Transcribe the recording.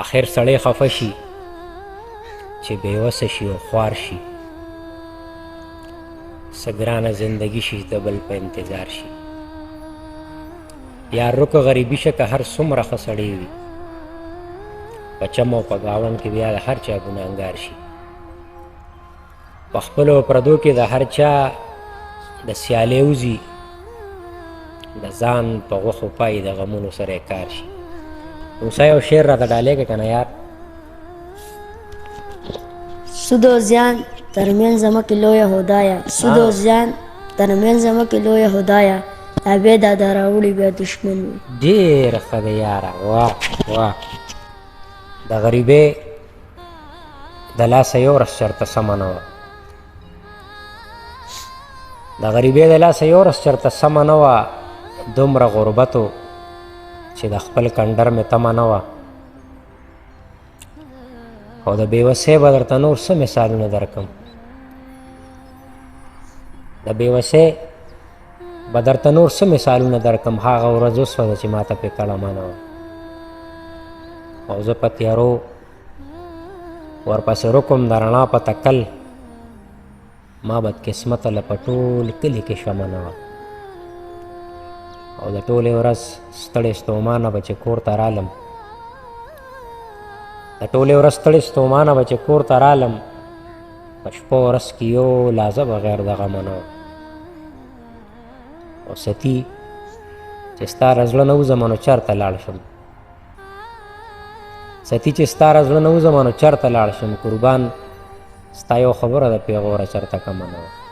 اخر سړی خفه شي چې بېوسه شي او خوار شي، څه ګرانه زندګي شي د بل په انتظار شي. یا رکو غریبي شه که هر څومره ښه سړی وي، په چم او په ګاونډ کې بیا د هر چا ګناهګار شي. په خپلو پردو کې د هر چا د سیالۍ وځي، د ځان په غوښو پای د غمونو سره یې کار شي. موسی یو شعر راته ډالۍ که که نه یار؟ سود و زیان ترمنځ زمکې لویه خدایه، سود و زیان ترمنځ زمکې لویه خدایه، تابع دادا راوړي بیا دشمن وي. ډېر ښه دی یاره، واه واه. د غریبۍ د لاسه یو ورځ چېرته سمه نه وه، د غریبۍ د لاسه یو ورځ چېرته سمه نه وه، دومره غربتو چې د خپل کنډر مې تمه نه وه. او د بېوسۍ به درته نور څه مثالونه درکړم، د بېوسۍ به درته نور څه مثالونه درکړم. هغه ورځ وسوه چې ما ته پرې کړه منه وه، او زه په تیارو ورپسې رکم د رڼا په تکل، ما بدقسمته له په ټول کلي کې شمنه وه. او د ټولې ورځ ستړې ستومانه به چې کور ته رالم، د ټولې ورځ ستړې ستومانه به چې کور ته رالم، په شپه ورځ کې یو لحظه بغیر د غمه نه وه. او ستی چې ستا له زړه نه وځمه نو چېرته لاړ شم، ستی چې ستا له زړه نه وځمه نو چېرته لاړ شم، قربان ستا یو خبره د پیغوره چېرته کمه نه وه.